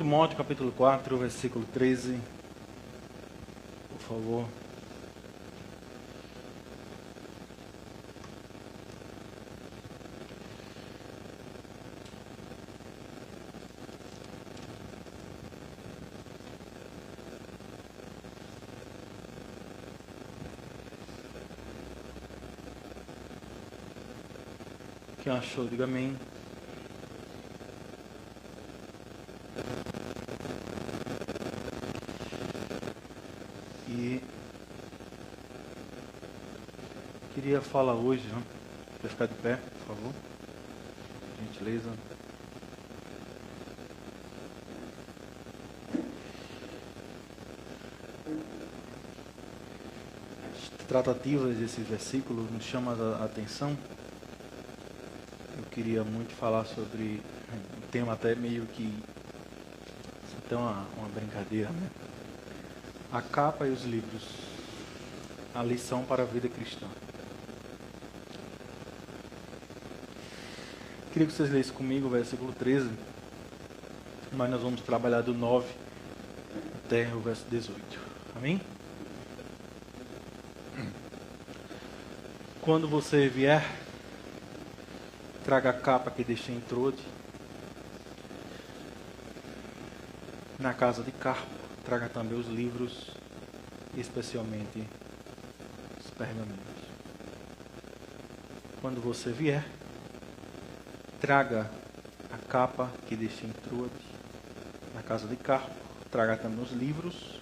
Timóteo, capítulo 4, versículo 13. Por favor. Quem achou, diga amém. E queria falar hoje, né? Para ficar de pé, por favor. Gentileza. As tratativas desse versículo nos chamam a atenção. Eu queria muito falar sobre um tema até meio que então uma brincadeira, né? A capa e os livros, a lição para a vida cristã. Queria que vocês lessem comigo o versículo 13, mas nós vamos trabalhar do 9 até o verso 18. Amém? Quando você vier, traga a capa que deixei em Trode. Na casa de Carpo, traga também os livros, especialmente os pergaminhos. Quando você vier, traga a capa que deixei em Trode. Na casa de Carpo, traga também os livros,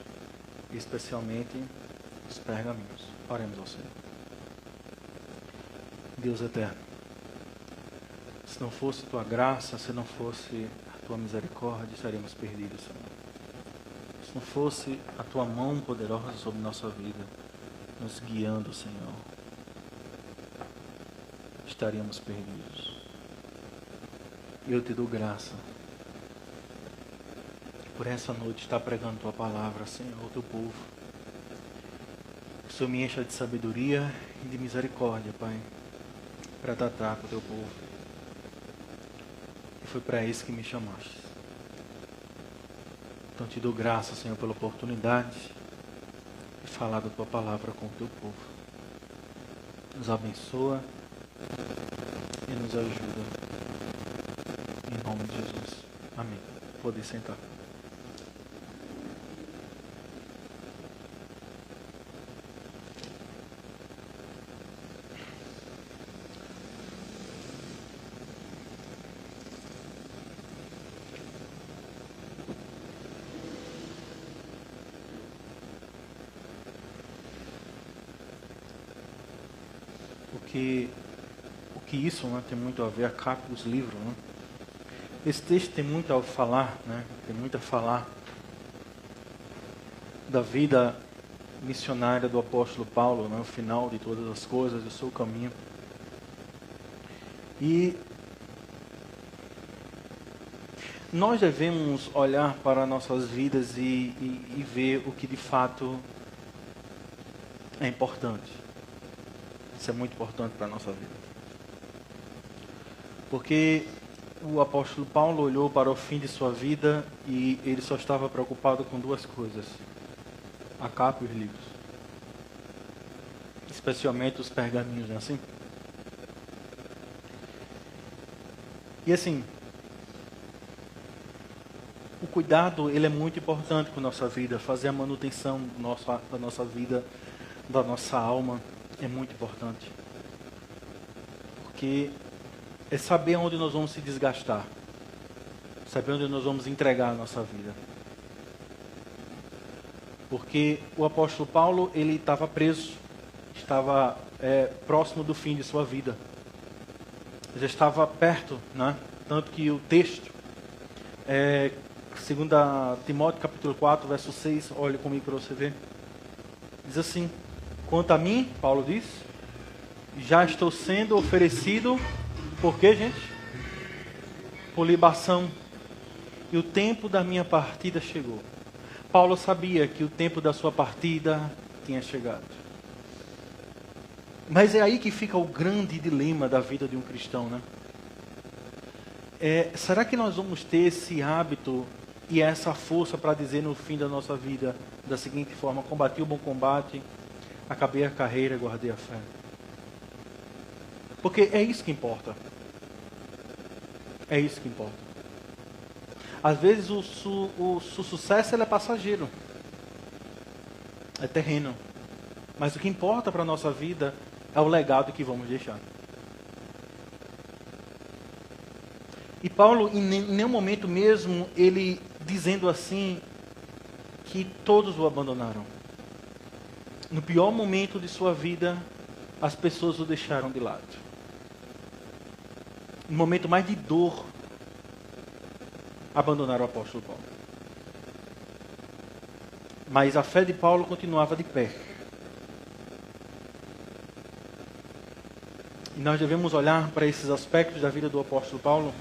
especialmente os pergaminhos. Oremos ao Senhor. Deus eterno, se não fosse tua graça, se não fosse a tua misericórdia, estaríamos perdidos, Senhor. Se não fosse a tua mão poderosa sobre nossa vida, nos guiando, Senhor, estaríamos perdidos. E eu te dou graça por essa noite estar pregando tua palavra, Senhor, ao teu povo. Que o Senhor me encha de sabedoria e de misericórdia, Pai, para tratar com o teu povo. E foi para isso que me chamaste. Então te dou graça, Senhor, pela oportunidade de falar da tua palavra com o teu povo. Nos abençoa e nos ajuda. Em nome de Jesus. Amém. Pode sentar. O que isso, né, tem muito a ver, a capa dos livros, né? Esse texto tem muito a falar, né? Tem muito a falar da vida missionária do apóstolo Paulo, né? O final de todas as coisas, o seu caminho. E nós devemos olhar para nossas vidas e ver o que de fato é importante. Isso é muito importante para a nossa vida. Porque o apóstolo Paulo olhou para o fim de sua vida e ele só estava preocupado com duas coisas: a capa e os livros. Especialmente os pergaminhos, não é assim? E assim, o cuidado, ele é muito importante com a nossa vida. Fazer a manutenção da nossa vida, da nossa alma, é muito importante. Porque é saber onde nós vamos se desgastar. Saber onde nós vamos entregar a nossa vida. Porque o apóstolo Paulo, ele estava preso. Estava próximo do fim de sua vida. Já estava perto, né? Tanto que o texto, 2 Timóteo capítulo 4, verso 6, olhe comigo para você ver. Diz assim: quanto a mim, Paulo diz, já estou sendo oferecido, por quê, gente? Por libação. E o tempo da minha partida chegou. Paulo sabia que o tempo da sua partida tinha chegado. Mas é aí que fica o grande dilema da vida de um cristão, né? Será que nós vamos ter esse hábito E é essa força para dizer no fim da nossa vida da seguinte forma: combati o bom combate, acabei a carreira, guardei a fé. Porque é isso que importa. É isso que importa. Às vezes o sucesso ele é passageiro. É terreno. Mas o que importa para a nossa vida é o legado que vamos deixar. E Paulo, em nenhum momento mesmo, ele dizendo assim, que todos o abandonaram. No pior momento de sua vida, as pessoas o deixaram de lado. No momento mais de dor, abandonaram o apóstolo Paulo. Mas a fé de Paulo continuava de pé. E nós devemos olhar para esses aspectos da vida do apóstolo Paulo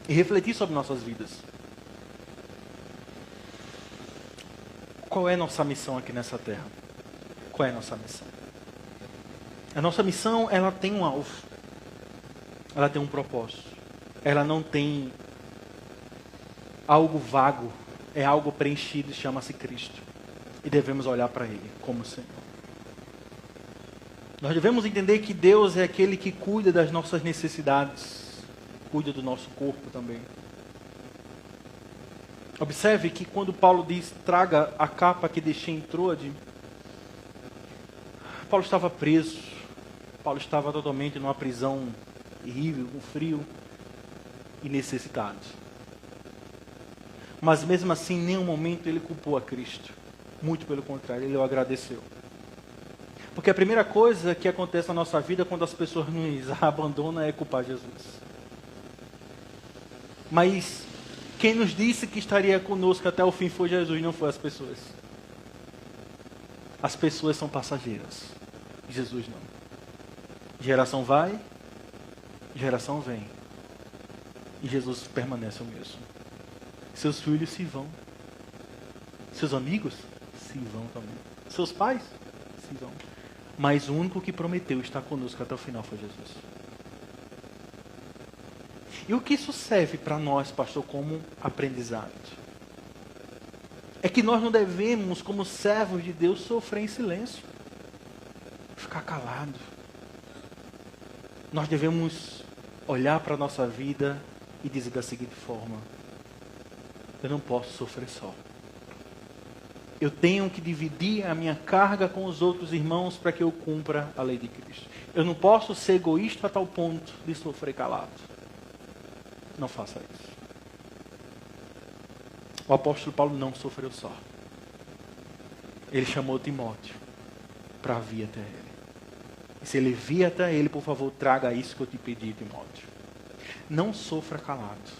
e refletir sobre nossas vidas. Qual é a nossa missão aqui nessa terra? Qual é a nossa missão? A nossa missão, ela tem um alvo. Ela tem um propósito. Ela não tem algo vago. É algo preenchido e chama-se Cristo. E devemos olhar para Ele como Senhor. Nós devemos entender que Deus é aquele que cuida das nossas necessidades. Cuida do nosso corpo também. Observe que quando Paulo diz, traga a capa que deixei em Troade, Paulo estava preso. Paulo estava totalmente numa prisão terrível, com frio e necessitado. Mas mesmo assim, em nenhum momento ele culpou a Cristo. Muito pelo contrário, ele o agradeceu. Porque a primeira coisa que acontece na nossa vida quando as pessoas nos abandonam é culpar Jesus. Mas quem nos disse que estaria conosco até o fim foi Jesus, não foi as pessoas. As pessoas são passageiras. Jesus não. Geração vai, geração vem. E Jesus permanece o mesmo. Seus filhos se vão. Seus amigos se vão também. Seus pais se vão. Mas o único que prometeu estar conosco até o final foi Jesus. E o que isso serve para nós, pastor, como aprendizado? É que nós não devemos, como servos de Deus, sofrer em silêncio. Ficar calado. Nós devemos olhar para a nossa vida e dizer da seguinte forma: eu não posso sofrer só. Eu tenho que dividir a minha carga com os outros irmãos para que eu cumpra a lei de Cristo. Eu não posso ser egoísta a tal ponto de sofrer calado. Não faça isso. O apóstolo Paulo não sofreu só. Ele chamou Timóteo para vir até ele. E se ele vir até ele, por favor, traga isso que eu te pedi, Timóteo. Não sofra calado.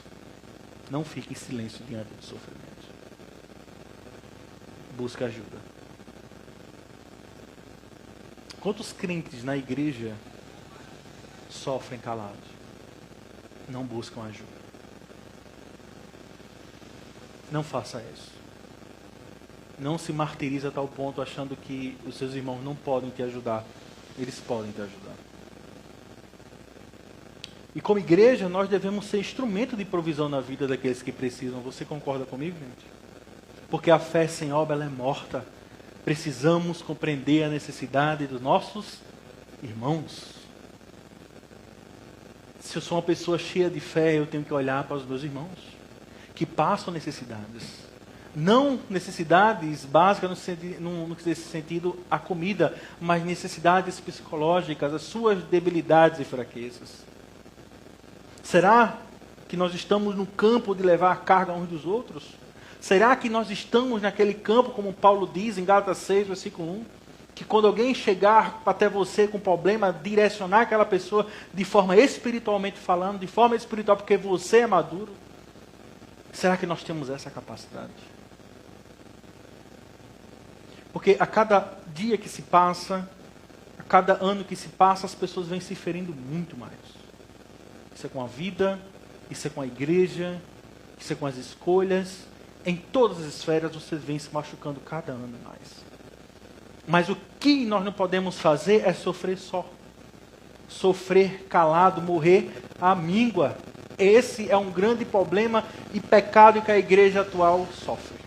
Não fique em silêncio diante do sofrimento. Busca ajuda. Quantos crentes na igreja sofrem calados? Não buscam ajuda. Não faça isso. Não se martirize a tal ponto achando que os seus irmãos não podem te ajudar. Eles podem te ajudar. E como igreja, nós devemos ser instrumento de provisão na vida daqueles que precisam. Você concorda comigo, gente? Porque a fé sem obra ela é morta. Precisamos compreender a necessidade dos nossos irmãos. Se eu sou uma pessoa cheia de fé, eu tenho que olhar para os meus irmãos que passam necessidades. Não necessidades básicas no sentido a comida, mas necessidades psicológicas, as suas debilidades e fraquezas. Será que nós estamos no campo de levar a carga uns dos outros? Será que nós estamos naquele campo, como Paulo diz em Gálatas 6, versículo 1, que quando alguém chegar até você com problema, direcionar aquela pessoa de forma espiritualmente falando, de forma espiritual, porque você é maduro? Será que nós temos essa capacidade? Porque a cada dia que se passa, a cada ano que se passa, as pessoas vêm se ferindo muito mais. Isso é com a vida, isso é com a igreja, isso é com as escolhas. Em todas as esferas vocês vêm se machucando cada ano mais. Mas o que nós não podemos fazer é sofrer só. Sofrer calado, morrer à míngua. Esse é um grande problema e pecado que a igreja atual sofre.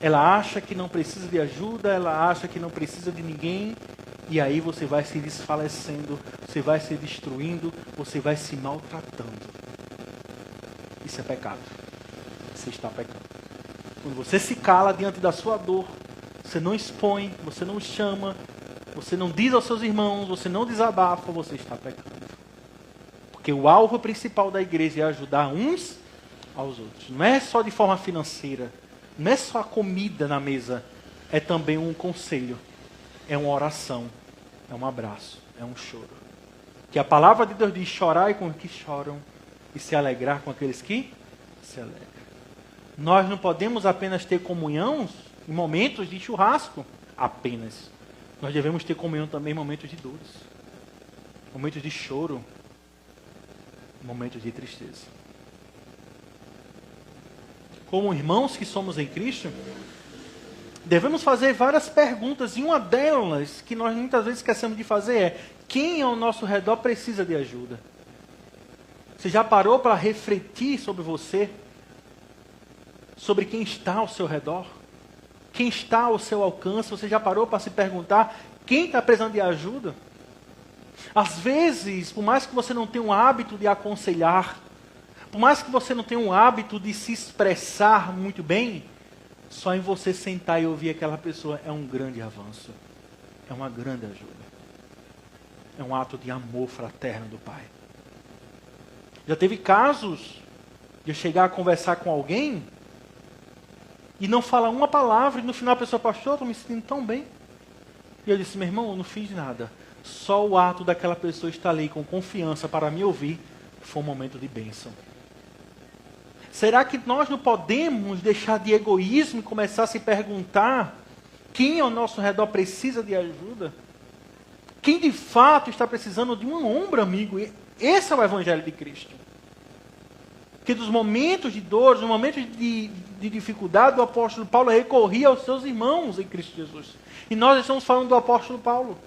Ela acha que não precisa de ajuda, ela acha que não precisa de ninguém, e aí você vai se desfalecendo, você vai se destruindo, você vai se maltratando. Isso é pecado. Você está pecando. Quando você se cala diante da sua dor, você não expõe, você não chama, você não diz aos seus irmãos, você não desabafa, você está pecando. Porque o alvo principal da igreja é ajudar uns aos outros. Não é só de forma financeira, não é só a comida na mesa, é também um conselho, é uma oração, é um abraço, é um choro. Que a palavra de Deus diz: chorai com os que choram e se alegrar com aqueles que se alegram. Nós não podemos apenas ter comunhão em momentos de churrasco, apenas. Nós devemos ter comunhão também em momentos de dores, momentos de choro, momentos de tristeza. Como irmãos que somos em Cristo, devemos fazer várias perguntas, e uma delas que nós muitas vezes esquecemos de fazer é: quem ao nosso redor precisa de ajuda? Você já parou para refletir sobre você? Sobre quem está ao seu redor? Quem está ao seu alcance? Você já parou para se perguntar quem está precisando de ajuda? Às vezes, por mais que você não tenha um hábito de aconselhar, por mais que você não tenha um hábito de se expressar muito bem, só em você sentar e ouvir aquela pessoa é um grande avanço. É uma grande ajuda. É um ato de amor fraterno do Pai. Já teve casos de eu chegar a conversar com alguém e não falar uma palavra, e no final a pessoa: pastor, estou me sentindo tão bem. E eu disse: meu irmão, eu não fiz nada. Só o ato daquela pessoa estar ali com confiança para me ouvir foi um momento de bênção. Será que nós não podemos deixar de egoísmo e começar a se perguntar quem ao nosso redor precisa de ajuda? Quem de fato está precisando de um ombro amigo? Esse é o Evangelho de Cristo. Que dos momentos de dor, dos momentos de dificuldade, o apóstolo Paulo recorria aos seus irmãos em Cristo Jesus. E nós estamos falando do apóstolo Paulo.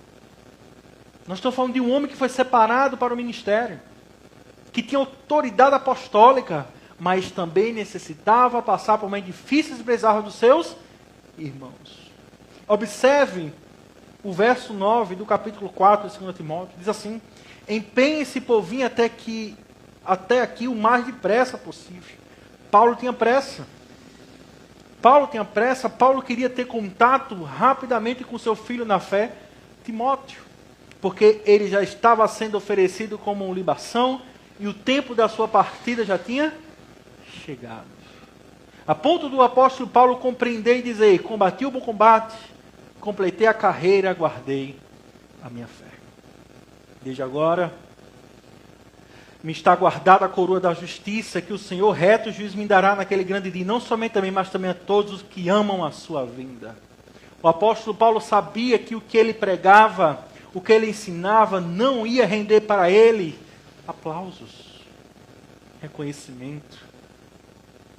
Nós estamos falando de um homem que foi separado para o ministério, que tinha autoridade apostólica, mas também necessitava passar por momentos difíceis e precisava dos seus irmãos. Observe o verso 9 do capítulo 4 de 2 Timóteo. Diz assim: empenhe-se por vir até aqui o mais depressa possível. Paulo tinha pressa. Paulo queria ter contato rapidamente com seu filho na fé, Timóteo, porque ele já estava sendo oferecido como uma libação e o tempo da sua partida já tinha chegado. A ponto do apóstolo Paulo compreender e dizer: combati o bom combate, completei a carreira, guardei a minha fé. Desde agora me está guardada a coroa da justiça, que o Senhor reto juiz me dará naquele grande dia, não somente a mim, mas também a todos os que amam a sua vinda. O apóstolo Paulo sabia que o que ele pregava, o que ele ensinava, não ia render para ele aplausos, reconhecimento,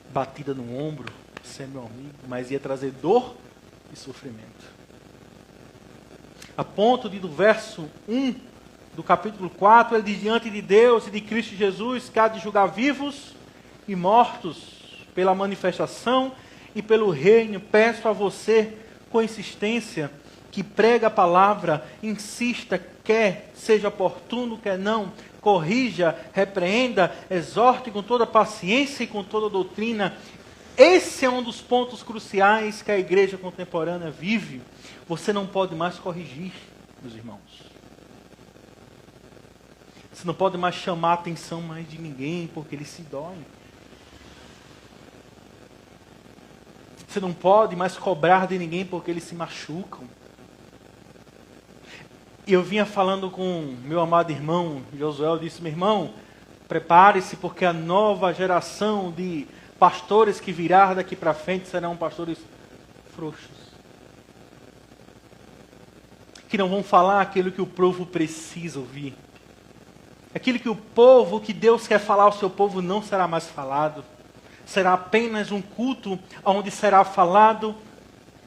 batida no ombro, ser meu amigo, mas ia trazer dor e sofrimento. A ponto de, do verso 1 do capítulo 4, ele diz: diante de Deus e de Cristo Jesus, que há de julgar vivos e mortos pela manifestação e pelo reino, peço a você, com insistência, que prega a palavra, insista, quer seja oportuno, quer não, corrija, repreenda, exorte com toda paciência e com toda doutrina. Esse é um dos pontos cruciais que a igreja contemporânea vive. Você não pode mais corrigir, meus irmãos. Você não pode mais chamar a atenção mais de ninguém, porque eles se doem. Você não pode mais cobrar de ninguém, porque eles se machucam. E eu vinha falando com meu amado irmão Josué, eu disse: meu irmão, prepare-se, porque a nova geração de pastores que virá daqui para frente serão pastores frouxos. Que não vão falar aquilo que o povo precisa ouvir. Aquilo que o povo, que Deus quer falar ao seu povo, não será mais falado. Será apenas um culto onde será falado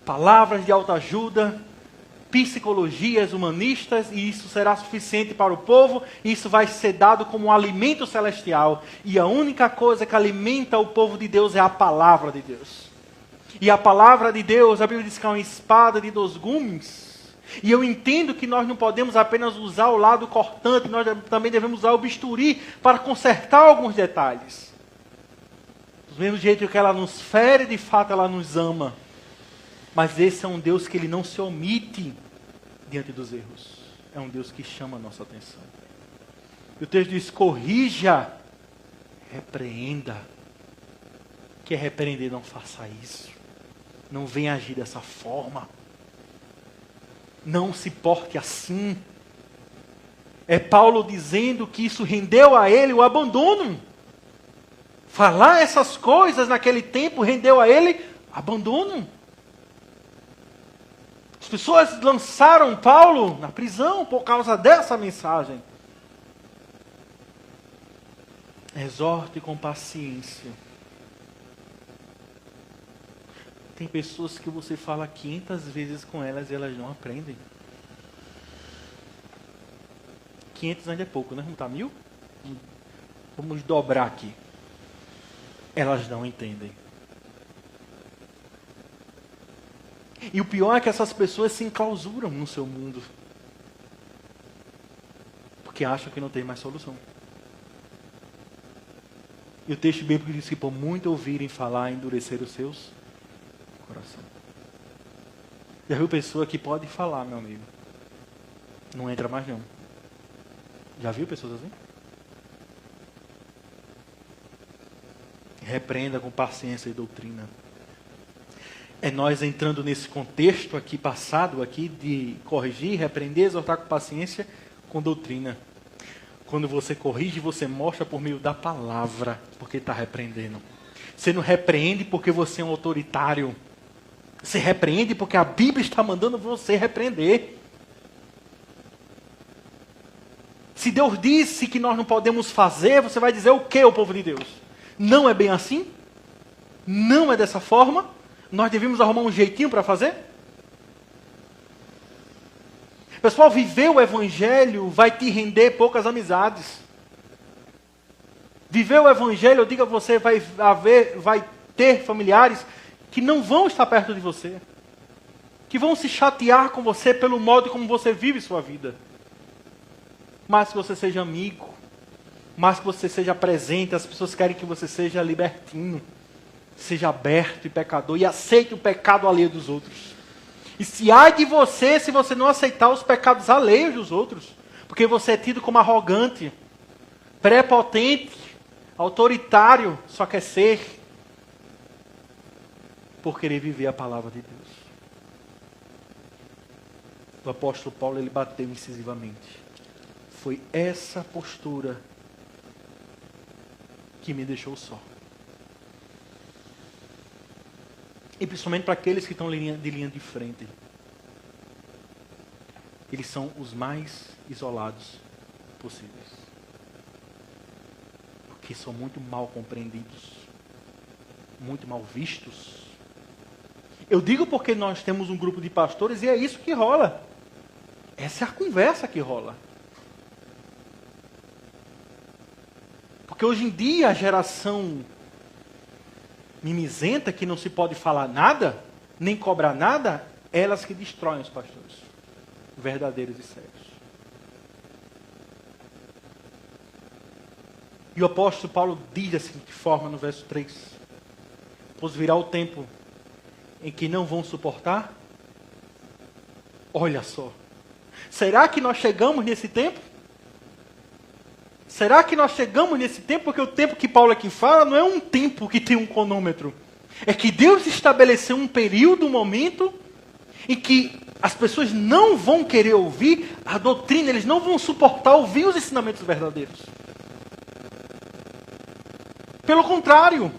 palavras de autoajuda, psicologias humanistas, e isso será suficiente para o povo, e isso vai ser dado como um alimento celestial. E a única coisa que alimenta o povo de Deus é a palavra de Deus. E a palavra de Deus, a Bíblia diz que é uma espada de 2 gumes. E eu entendo que nós não podemos apenas usar o lado cortante, nós também devemos usar o bisturi para consertar alguns detalhes. Do mesmo jeito que ela nos fere, de fato ela nos ama. Mas esse é um Deus que ele não se omite diante dos erros. É um Deus que chama a nossa atenção. E o texto diz, corrija, repreenda. Quer repreender, não faça isso. Não venha agir dessa forma. Não se porte assim. É Paulo dizendo que isso rendeu a ele o abandono. Falar essas coisas naquele tempo rendeu a ele abandono. As pessoas lançaram Paulo na prisão por causa dessa mensagem. Exorte com paciência. Tem pessoas que você fala 500 vezes com elas e elas não aprendem. 500 ainda é pouco, né? Não está 1000? Vamos dobrar aqui. Elas não entendem. E o pior é que essas pessoas se enclausuram no seu mundo. Porque acham que não tem mais solução. E o texto bíblico diz que por muito ouvirem falar, endurecer os seus corações. Já viu pessoa que pode falar, meu amigo? Não entra mais não. Já viu pessoas assim? Repreenda com paciência e doutrina. É nós entrando nesse contexto aqui passado, aqui de corrigir, repreender, exortar com paciência, com doutrina. Quando você corrige, você mostra por meio da palavra, porque está repreendendo. Você não repreende porque você é um autoritário. Você repreende porque a Bíblia está mandando você repreender. Se Deus disse que nós não podemos fazer, você vai dizer o que ao povo de Deus? Não é bem assim? Não é dessa forma? Nós devemos arrumar um jeitinho para fazer? Pessoal, viver o Evangelho vai te render poucas amizades. Viver o Evangelho, eu digo a você, vai ter familiares que não vão estar perto de você. Que vão se chatear com você pelo modo como você vive sua vida. Mas que você seja amigo. Mas que você seja presente. As pessoas querem que você seja libertino. Seja aberto e pecador. E aceite o pecado alheio dos outros. E se ai de você se você não aceitar os pecados alheios dos outros. Porque você é tido como arrogante, prepotente, autoritário, só quer ser por querer viver a palavra de Deus. O apóstolo Paulo, ele bateu incisivamente. Foi essa postura que me deixou só. E principalmente para aqueles que estão de linha de frente. Eles são os mais isolados possíveis. Porque são muito mal compreendidos. Muito mal vistos. Eu digo porque nós temos um grupo de pastores e é isso que rola. Essa é a conversa que rola. Porque hoje em dia a geração mimizenta, que não se pode falar nada, nem cobrar nada, elas que destroem os pastores, verdadeiros e sérios. E o apóstolo Paulo diz da seguinte forma no verso 3: pois virá o tempo em que não vão suportar. Olha só, será que nós chegamos nesse tempo? Será que nós chegamos nesse tempo? Porque o tempo que Paulo aqui fala não é um tempo que tem um cronômetro. É que Deus estabeleceu um período, um momento, em que as pessoas não vão querer ouvir a doutrina, eles não vão suportar ouvir os ensinamentos verdadeiros. Pelo contrário,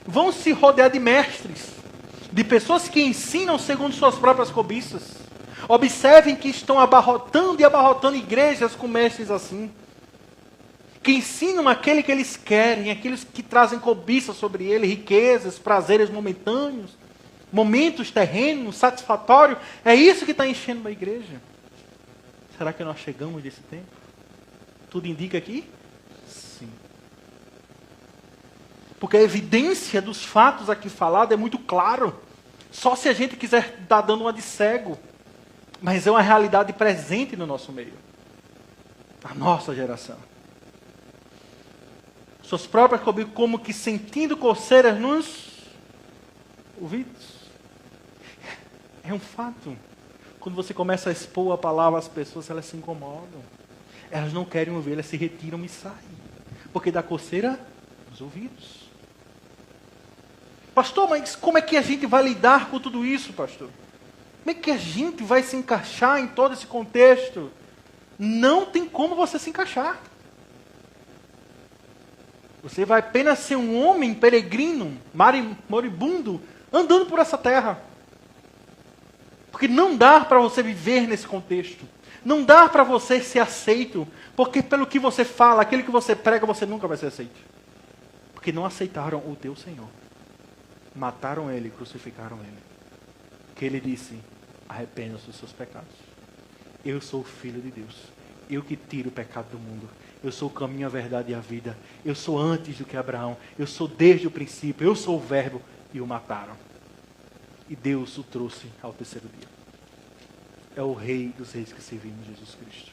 vão se rodear de mestres, de pessoas que ensinam segundo suas próprias cobiças. Observem que estão abarrotando e abarrotando igrejas com mestres assim. Que ensinam aquele que eles querem, aqueles que trazem cobiça sobre ele, riquezas, prazeres momentâneos. momentos terrenos, satisfatórios. É isso que está enchendo uma igreja. Será que nós chegamos nesse tempo? Tudo indica que sim. Porque a evidência dos fatos aqui falados é muito claro. Só se a gente quiser estar dando uma de cego. Mas é uma realidade presente no nosso meio. A nossa geração. Suas próprias como que sentindo coceiras nos ouvidos. É um fato. Quando você começa a expor a palavra às pessoas, elas se incomodam. Elas não querem ouvir, elas se retiram e saem. Porque dá coceira nos ouvidos. Pastor, mas como é que a gente vai lidar com tudo isso, pastor? Como é que a gente vai se encaixar em todo esse contexto? Não tem como você se encaixar. Você vai apenas ser um homem peregrino, moribundo, andando por essa terra. Porque não dá para você viver nesse contexto. Não dá para você ser aceito. Porque pelo que você fala, aquilo que você prega, você nunca vai ser aceito. Porque não aceitaram o teu Senhor. Mataram ele, crucificaram ele. Que ele disse, arrependa-se dos seus pecados. Eu sou o Filho de Deus. Eu que tiro o pecado do mundo. Eu sou o caminho, a verdade e a vida. Eu sou antes do que Abraão. Eu sou desde o princípio. Eu sou o verbo. E o mataram. E Deus o trouxe ao terceiro dia. É o Rei dos Reis que servimos, Jesus Cristo.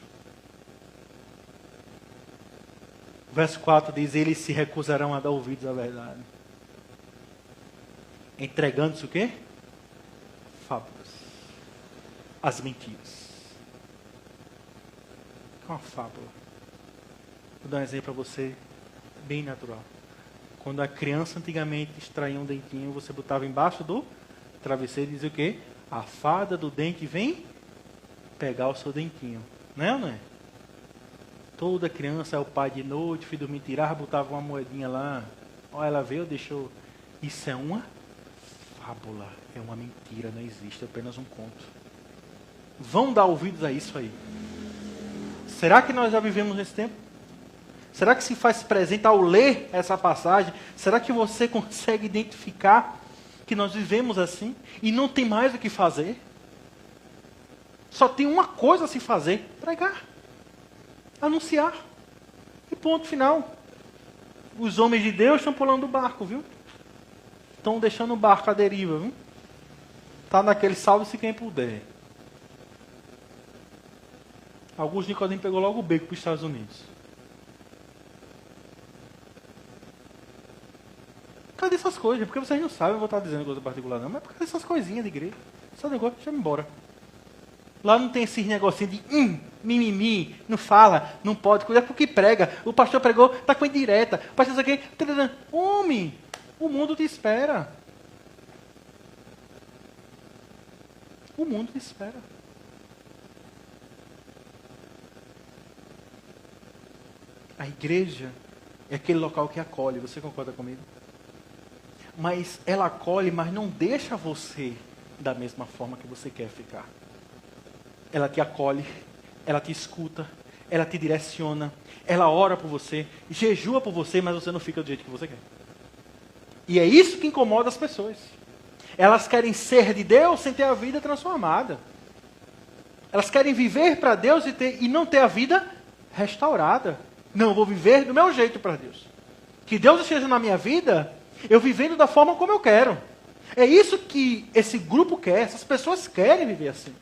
O verso 4 diz, eles se recusarão a dar ouvidos à verdade. Entregando-se o quê? Fábulas. As mentiras. É uma fábula. Vou dar um exemplo para você, bem natural. Quando a criança antigamente extraía um dentinho, você botava embaixo do travesseiro e dizia o quê? A fada do dente vem pegar o seu dentinho. Não é ou não é? Toda criança, o pai de noite, filho dormir, tirava, botava uma moedinha lá. Ó, ela veio, deixou. Isso é uma fábula. É uma mentira, não existe, é apenas um conto. Vão dar ouvidos a isso aí. Será que nós já vivemos nesse tempo? Será que se faz presente ao ler essa passagem? Será que você consegue identificar que nós vivemos assim? E não tem mais o que fazer? Só tem uma coisa a se fazer: pregar. Anunciar. E ponto final. Os homens de Deus estão pulando do barco, viu? Estão deixando o barco à deriva, viu? Está naquele salve-se quem puder. Alguns Nicodemo pegou logo o beco para os Estados Unidos. Cadê essas coisas? Porque vocês não sabem, eu vou estar dizendo coisa particular não, mas cadê essas coisinhas de igreja? Esse negócio, deixa eu ir embora. Lá não tem esses negocinhos de mimimi, não fala, não pode, cuidar porque prega. O pastor pregou, está com indireta. O pastor aqui, homem, o mundo te espera. O mundo te espera. A igreja é aquele local que acolhe, você concorda comigo? Mas ela acolhe, mas não deixa você da mesma forma que você quer ficar. Ela te acolhe, ela te escuta, ela te direciona, ela ora por você, jejua por você, mas você não fica do jeito que você quer. E é isso que incomoda as pessoas. Elas querem ser de Deus sem ter a vida transformada. Elas querem viver para Deus e não ter a vida restaurada. Não, eu vou viver do meu jeito para Deus. Que Deus esteja na minha vida, eu vivendo da forma como eu quero. É isso que esse grupo quer, essas pessoas querem viver assim.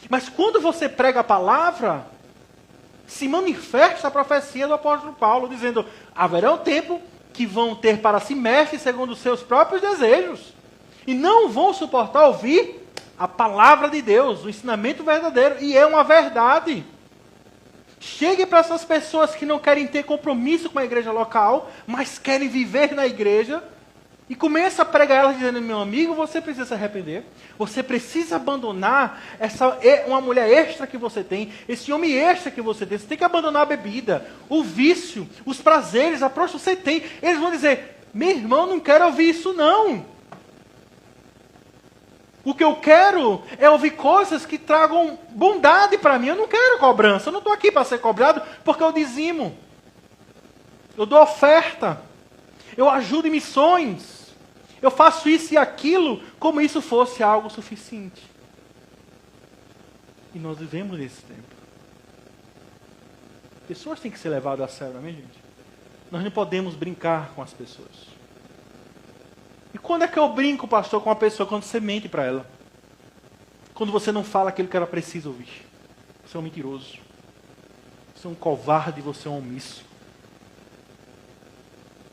Mas quando você prega a palavra, se manifesta a profecia do apóstolo Paulo, dizendo, haverá um tempo que vão ter para si mestres segundo os seus próprios desejos. E não vão suportar ouvir a palavra de Deus, o ensinamento verdadeiro. E é uma verdade. Chegue para essas pessoas que não querem ter compromisso com a igreja local, mas querem viver na igreja, e começa a pregar elas dizendo, meu amigo, você precisa se arrepender, você precisa abandonar uma mulher extra que você tem, esse homem extra que você tem que abandonar a bebida, o vício, os prazeres, a prostituição que você tem. Eles vão dizer, meu irmão, não quero ouvir isso não. O que eu quero é ouvir coisas que tragam bondade para mim. Eu não quero cobrança. Eu não estou aqui para ser cobrado porque eu dizimo. Eu dou oferta. Eu ajudo em missões. Eu faço isso e aquilo como isso fosse algo suficiente. E nós vivemos nesse tempo. Pessoas têm que ser levadas a sério, não é, gente? Nós não podemos brincar com as pessoas. E quando é que eu brinco, pastor, com uma pessoa? Quando você mente para ela. Quando você não fala aquilo que ela precisa ouvir. Você é um mentiroso. Você é um covarde, você é um omisso.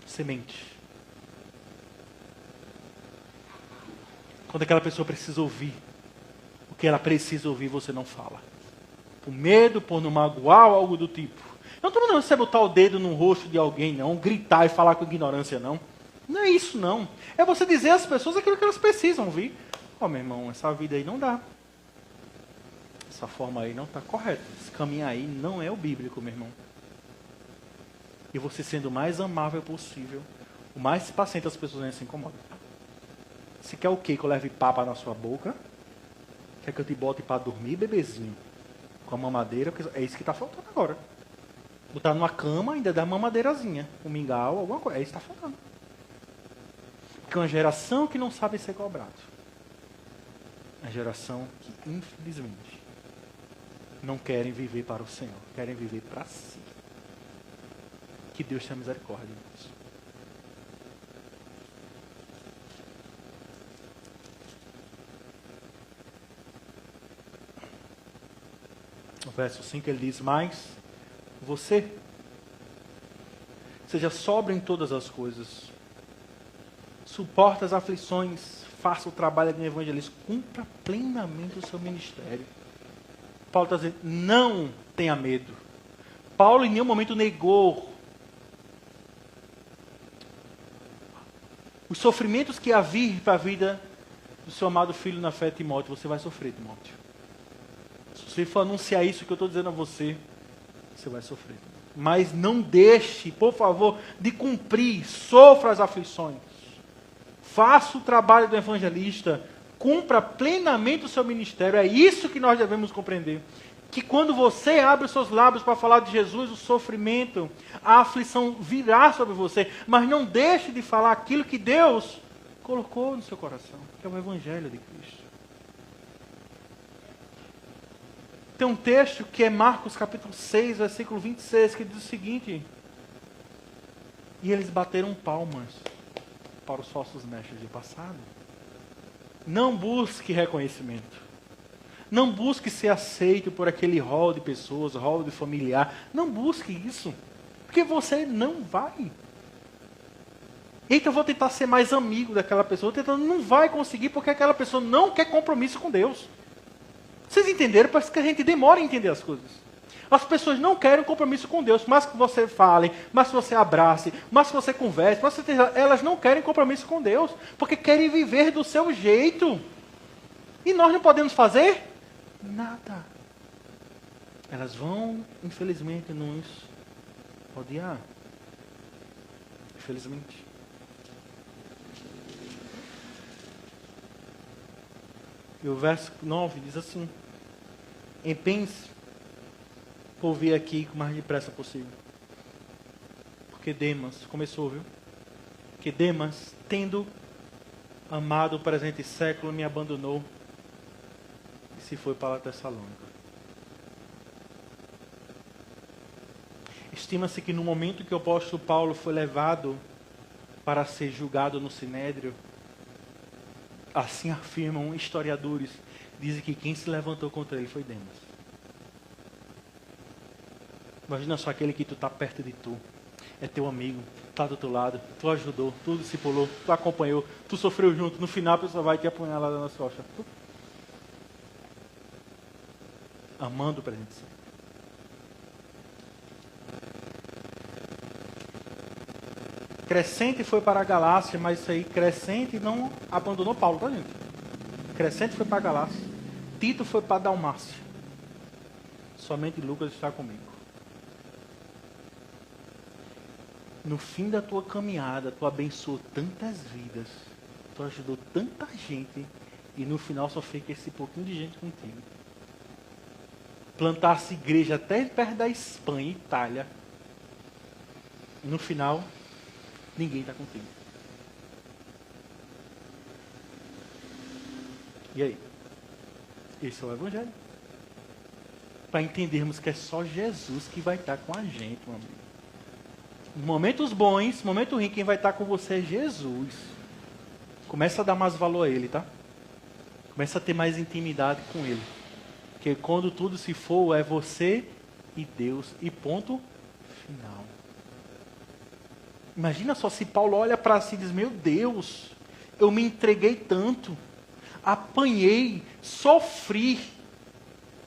Você mente. Quando aquela pessoa precisa ouvir o que ela precisa ouvir, você não fala. Por medo, por não magoar ou algo do tipo. Eu não estou mandando você botar o dedo no rosto de alguém, não. Gritar e falar com ignorância, não. Não é isso, não. É você dizer às pessoas aquilo que elas precisam ouvir. Meu irmão, essa vida aí não dá. Essa forma aí não está correta. Esse caminho aí não é o bíblico, meu irmão. E você sendo o mais amável possível, o mais paciente, as pessoas nem se incomodam. Se quer o quê? Que eu leve papa na sua boca? Quer que eu te bote para dormir, bebezinho? Com a mamadeira? Porque é isso que está faltando agora. Botar numa cama, ainda dá mamadeirazinha. Um mingau, alguma coisa. É isso que está faltando. Porque é uma geração que não sabe ser cobrado. É uma geração que, infelizmente, não querem viver para o Senhor. Querem viver para si. Que Deus tenha misericórdia disso. No verso 5 ele diz, mas você seja sóbrio em todas as coisas, suporta as aflições, faça o trabalho de um evangelista, cumpra plenamente o seu ministério. Paulo está dizendo, não tenha medo. Paulo em nenhum momento negou os sofrimentos que havia para a vida do seu amado filho na fé, Timóteo. Você vai sofrer, Timóteo. Se você for anunciar isso que eu estou dizendo a você, você vai sofrer. Mas não deixe, por favor, de cumprir. Sofra as aflições. Faça o trabalho do evangelista. Cumpra plenamente o seu ministério. É isso que nós devemos compreender. Que quando você abre os seus lábios para falar de Jesus, o sofrimento, a aflição virá sobre você. Mas não deixe de falar aquilo que Deus colocou no seu coração, que é o Evangelho de Cristo. Tem um texto que é Marcos capítulo 6, versículo 26, que diz o seguinte: e eles bateram palmas para os falsos mestres do passado. Não busque reconhecimento. Não busque ser aceito por aquele rol de pessoas, rol de familiar. Não busque isso. Porque você não vai. Eita, eu vou tentar ser mais amigo daquela pessoa. Não vai conseguir porque aquela pessoa não quer compromisso com Deus. Vocês entenderam? Parece que a gente demora a entender as coisas. As pessoas não querem compromisso com Deus. Mais que você fale, mais que você abrace, mais que você converse, mais que você... elas não querem compromisso com Deus. Porque querem viver do seu jeito. E nós não podemos fazer nada. Elas vão, infelizmente, nos odiar. Infelizmente. E o verso 9 diz assim: empenhe-se por vir aqui o mais depressa possível. Porque Demas, começou, viu? Que Demas, tendo amado o presente século, me abandonou e se foi para Tessalônica. Estima-se que no momento que o apóstolo Paulo foi levado para ser julgado no Sinédrio, assim afirmam historiadores, dizem que quem se levantou contra ele foi Demas. Imagina só aquele que tu está perto de tu, é teu amigo, está do teu lado, tu ajudou, tu discipulou, tu acompanhou, tu sofreu junto, no final a pessoa vai te apunhalar nas costas. Amando o presente. Crescente foi para a Galácia, mas isso aí, Crescente não abandonou Paulo, tá, gente? Crescente foi para a Galácia. Tito foi para a Dalmácia. Somente Lucas está comigo. No fim da tua caminhada, tu abençoou tantas vidas, tu ajudou tanta gente, e no final só fica esse pouquinho de gente contigo. Plantasse igreja até perto da Espanha, Itália, e no final, ninguém está contigo. E aí? Esse é o Evangelho. Para entendermos que é só Jesus que vai estar com a gente, meu amigo. Momentos bons, momento ruim, quem vai estar com você é Jesus. Começa a dar mais valor a Ele, tá? Começa a ter mais intimidade com Ele. Porque quando tudo se for, é você e Deus. E ponto final. Imagina só se Paulo olha para si e diz, meu Deus, eu me entreguei tanto, apanhei, sofri,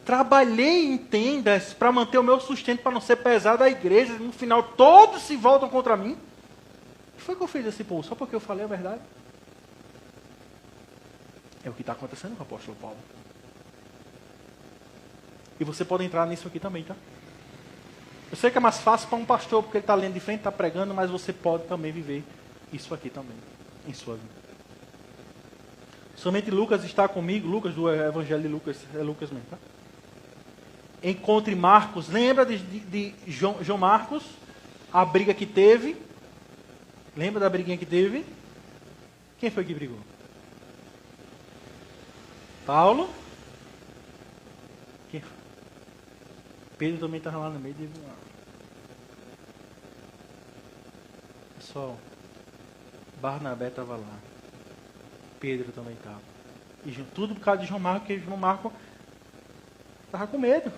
trabalhei em tendas para manter o meu sustento, para não ser pesado à igreja, no final todos se voltam contra mim. O que foi que eu fiz esse povo? Só porque eu falei a verdade? É o que está acontecendo com o apóstolo Paulo. E você pode entrar nisso aqui também, tá? Eu sei que é mais fácil para um pastor, porque ele está lendo de frente, está pregando, mas você pode também viver isso aqui também, em sua vida. Somente Lucas está comigo, Lucas do Evangelho de Lucas, é Lucas mesmo, tá? Encontre Marcos, lembra de João Marcos, a briga que teve? Lembra da briguinha que teve? Quem foi que brigou? Paulo? Quem foi? Pedro também estava lá no meio de... Pessoal, Barnabé estava lá. Pedro também estava. E tudo por causa de João Marcos, porque João Marcos estava com medo.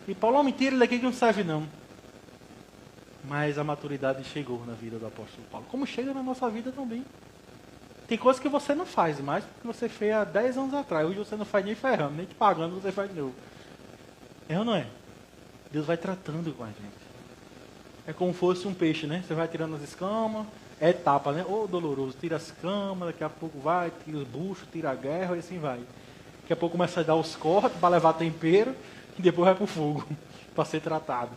E Paulo, mentira, ele daqui que não serve não. Mas a maturidade chegou na vida do apóstolo Paulo. Como chega na nossa vida também. Tem coisas que você não faz mais, porque você fez há 10 anos atrás. Hoje você não faz nem ferrando, nem te pagando, você faz de novo. É ou não é? Deus vai tratando com a gente. É como fosse um peixe, né? Você vai tirando as escamas, é etapa, né? Ô, doloroso, tira as escamas, daqui a pouco vai, tira os buchos, tira a guerra e assim vai. Daqui a pouco começa a dar os cortes para levar tempero e depois vai para o fogo, para ser tratado.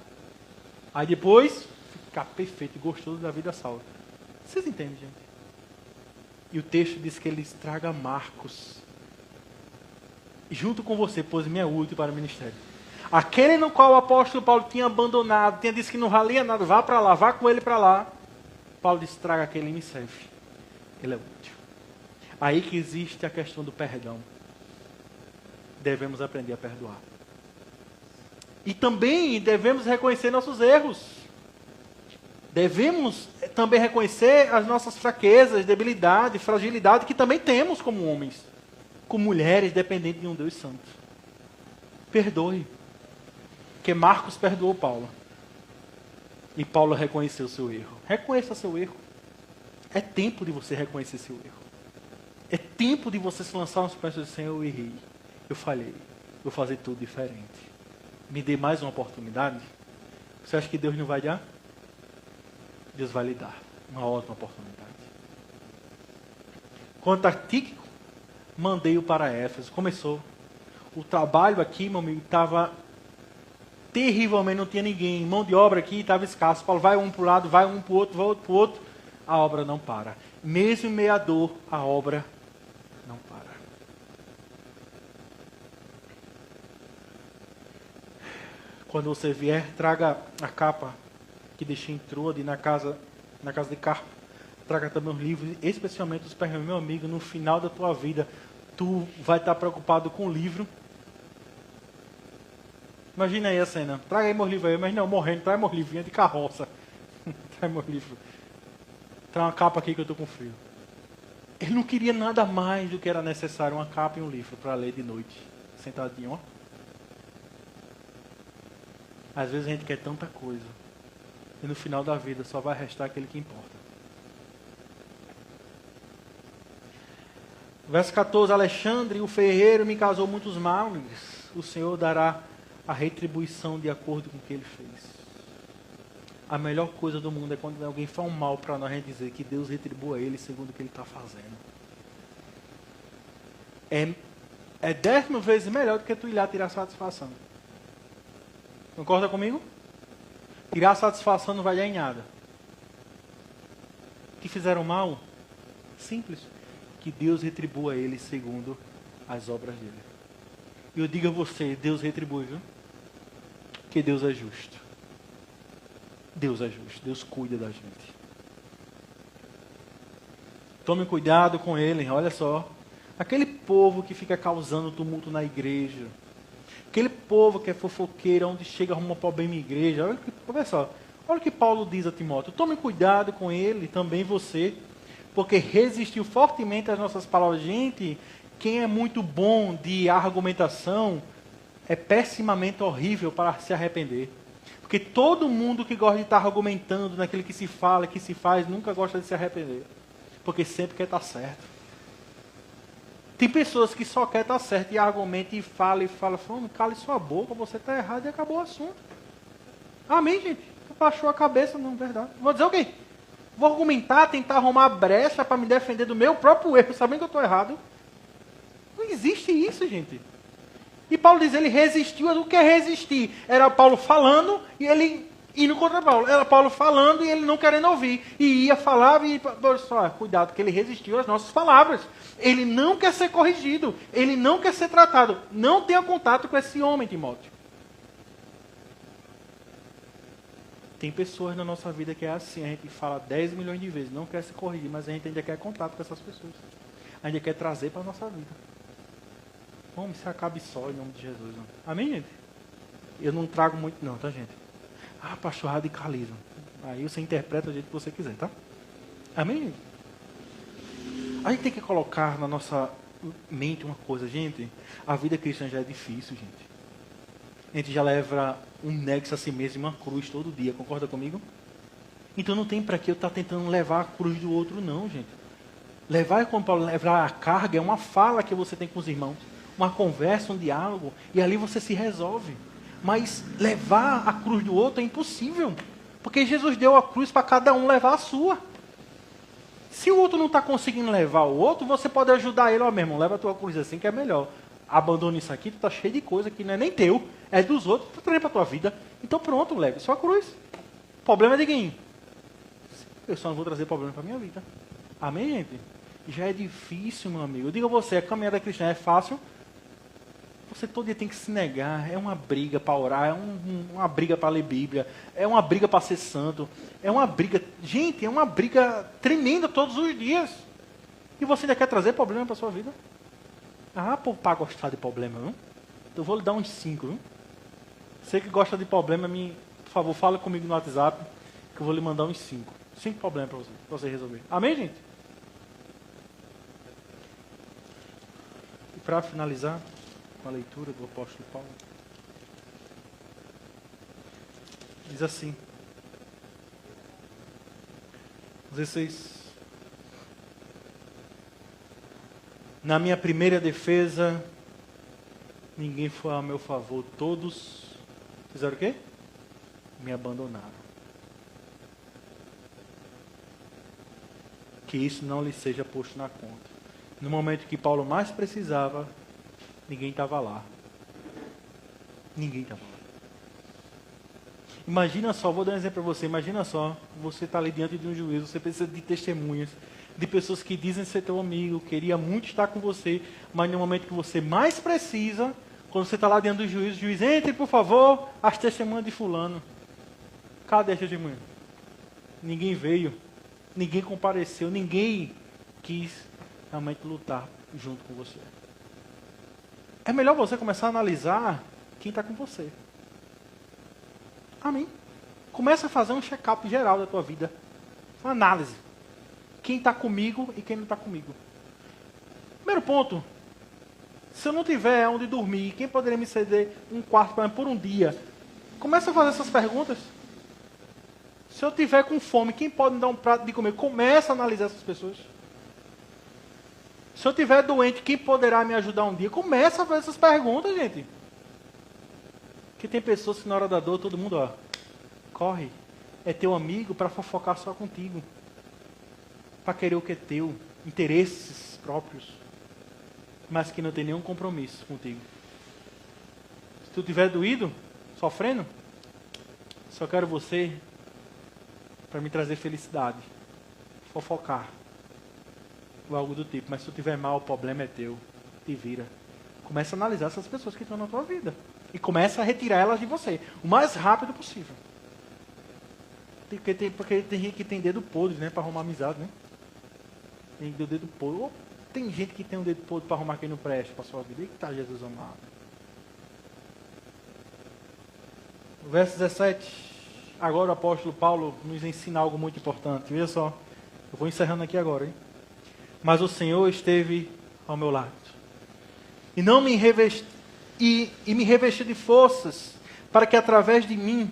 Aí depois, fica perfeito e gostoso da vida salva. Vocês entendem, gente? E o texto diz que ele estraga Marcos. Junto com você, pois me é útil para o ministério. Aquele no qual o apóstolo Paulo tinha abandonado, tinha dito que não valia nada, vá para lá, vá com ele para lá. Paulo diz, traga aquele e me serve. Ele é útil. Aí que existe a questão do perdão. Devemos aprender a perdoar. E também devemos reconhecer nossos erros. Devemos também reconhecer as nossas fraquezas, debilidade, fragilidade, que também temos como homens, como mulheres, dependentes de um Deus santo. Perdoe. Porque Marcos perdoou Paulo. E Paulo reconheceu seu erro. Reconheça seu erro. É tempo de você reconhecer seu erro. É tempo de você se lançar nos pés do Senhor. Eu errei. Eu falhei. Vou fazer tudo diferente. Me dê mais uma oportunidade. Você acha que Deus não vai dar? Deus vai lhe dar uma ótima oportunidade. Quanto a Tíquico, mandei-o para Éfeso. Começou. O trabalho aqui, meu amigo, estava terrivelmente, não tinha ninguém. Mão de obra aqui estava escasso. Paulo vai um para o lado, vai um para o outro, vai outro para o outro. A obra não para. Mesmo em meio à dor, a obra não para. Quando você vier, traga a capa que deixei em Troade na casa de Carpo. Traga também os livros, especialmente os pergaminhos. Meu amigo, no final da tua vida, tu vai estar preocupado com o livro. Imagina aí a cena. Traga aí meus livros aí, mas não, morrendo, traga meus livros, vinha de carroça. Traga meus livros. Traga uma capa aqui que eu estou com frio. Ele não queria nada mais do que era necessário, uma capa e um livro para ler de noite. Sentadinho, ó. Às vezes a gente quer tanta coisa. E no final da vida só vai restar aquele que importa. Verso 14. Alexandre, o ferreiro, me causou muitos males. O Senhor dará a retribuição de acordo com o que ele fez. A melhor coisa do mundo é quando alguém faz um mal para nós, a gente dizer que Deus retribua ele segundo o que ele está fazendo. É 10 mil vezes melhor do que tu ir lá tirar satisfação. Concorda comigo? Tirar satisfação não vai dar em nada. Que fizeram mal? Simples. Que Deus retribua ele segundo as obras dele. E eu digo a você, Deus retribui, viu? Que Deus é justo. Deus é justo. Deus cuida da gente. Tome cuidado com ele, olha só. Aquele povo que fica causando tumulto na igreja. Aquele povo que é fofoqueiro, onde chega arruma problema em igreja. Olha só, olha o que Paulo diz a Timóteo. Tome cuidado com ele, também você. Porque resistiu fortemente às nossas palavras. Gente, quem é muito bom de argumentação é pessimamente horrível para se arrepender. Porque todo mundo que gosta de estar argumentando naquilo que se fala, que se faz, nunca gosta de se arrepender. Porque sempre quer estar certo. Tem pessoas que só querem estar certo e argumenta e fala, cale sua boca, você está errado e acabou o assunto. Amém, gente? Baixou a cabeça, não, verdade. Vou dizer o quê? Vou argumentar, tentar arrumar brecha para me defender do meu próprio erro, sabendo que eu estou errado. Não existe isso, gente. E Paulo diz, ele resistiu. O que é resistir? Era Paulo falando e ele indo contra Paulo. Era Paulo falando e ele não querendo ouvir. E ia falar e... Só, cuidado, que ele resistiu às nossas palavras. Ele não quer ser corrigido. Ele não quer ser tratado. Não tenha contato com esse homem, Timóteo. Tem pessoas na nossa vida que é assim. A gente fala 10 milhões de vezes. Não quer se corrigir, mas a gente ainda quer contato com essas pessoas. A gente quer trazer para a nossa vida. Vamos, se acabe só em nome de Jesus. Não. Amém, gente? Eu não trago muito não, tá, gente? Ah, pastor, radicalismo. Aí você interpreta do jeito que você quiser, tá? Amém, gente? A gente tem que colocar na nossa mente uma coisa, gente. A vida cristã já é difícil, gente. A gente já leva um nexo a si mesmo e uma cruz todo dia, concorda comigo? Então não tem para que eu estar tentando levar a cruz do outro, não, gente. Levar, como Paulo, levar a carga é uma fala que você tem com os irmãos. Uma conversa, um diálogo, e ali você se resolve. Mas levar a cruz do outro é impossível. Porque Jesus deu a cruz para cada um levar a sua. Se o outro não está conseguindo levar o outro, você pode ajudar ele. Ó, meu irmão, leva a tua cruz assim que é melhor. Abandona isso aqui, tu está cheio de coisa que não é nem teu, é dos outros, tu traz para a tua vida. Então pronto, leve sua cruz. O problema é de quem? Eu só não vou trazer problema para a minha vida. Amém, gente? Já é difícil, meu amigo. Eu digo a você, a caminhada cristã é fácil. Você todo dia tem que se negar. É uma briga para orar, é uma briga para ler Bíblia, é uma briga para ser santo, é uma briga... Gente, é uma briga tremenda todos os dias. E você ainda quer trazer problema para a sua vida? Ah, para gostar de problema, viu? Então eu vou lhe dar uns 5, viu? Você que gosta de problema, por favor, fala comigo no WhatsApp, que eu vou lhe mandar uns 5. 5 problemas para você resolver. Amém, gente? E para finalizar com a leitura do apóstolo Paulo, diz assim, 16: na minha primeira defesa, ninguém foi a meu favor, todos fizeram o quê? Me abandonaram. Que isso não lhe seja posto na conta. No momento que Paulo mais precisava, ninguém estava lá. Ninguém estava lá. Imagina só, vou dar um exemplo para você. Imagina só, você está ali diante de um juízo, você precisa de testemunhas, de pessoas que dizem ser teu amigo, queria muito estar com você, mas no momento que você mais precisa, quando você está lá diante do juiz, o juiz, entre por favor, as testemunhas de fulano. Cadê as testemunhas? Ninguém veio, ninguém compareceu, ninguém quis realmente lutar junto com você. É melhor você começar a analisar quem está com você. Amém? Começa a fazer um check-up geral da tua vida. Uma análise. Quem está comigo e quem não está comigo. Primeiro ponto. Se eu não tiver onde dormir, quem poderia me ceder um quarto para mim por um dia? Começa a fazer essas perguntas. Se eu tiver com fome, quem pode me dar um prato de comer? Começa a analisar essas pessoas. Se eu tiver doente, quem poderá me ajudar um dia? Começa a fazer essas perguntas, gente. Porque tem pessoas que na hora da dor, todo mundo, ó, corre. É teu amigo para fofocar só contigo. Para querer o que é teu. Interesses próprios. Mas que não tem nenhum compromisso contigo. Se tu estiver doído, sofrendo, só quero você para me trazer felicidade. Fofocar. Ou algo do tipo. Mas se tu estiver mal, o problema é teu. Te vira. Começa a analisar essas pessoas que estão na tua vida. E começa a retirar elas de você. O mais rápido possível. Porque tem gente que tem dedo podre, né? Para arrumar amizade, né? Tem o dedo podre. Ou tem gente que tem um dedo podre para arrumar quem não presta para a sua vida. Eita, Jesus amado. No verso 17. Agora o apóstolo Paulo nos ensina algo muito importante. Veja só. Eu vou encerrando aqui agora, hein? Mas o Senhor esteve ao meu lado. E não me revestiu, e me revestiu de forças, para que através de mim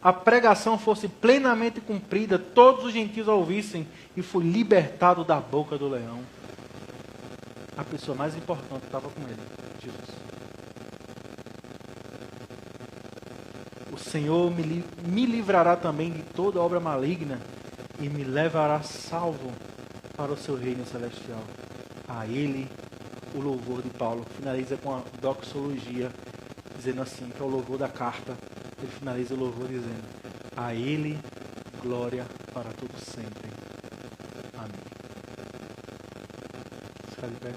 a pregação fosse plenamente cumprida, todos os gentios a ouvissem, e fui libertado da boca do leão. A pessoa mais importante estava com ele, Jesus. O Senhor me livrará também de toda obra maligna e me levará salvo para o seu reino celestial. A Ele o louvor de Paulo. Finaliza com a doxologia, dizendo assim, que é o louvor da carta. Ele finaliza o louvor dizendo: a Ele glória para todo sempre. Amém. Fica de pé.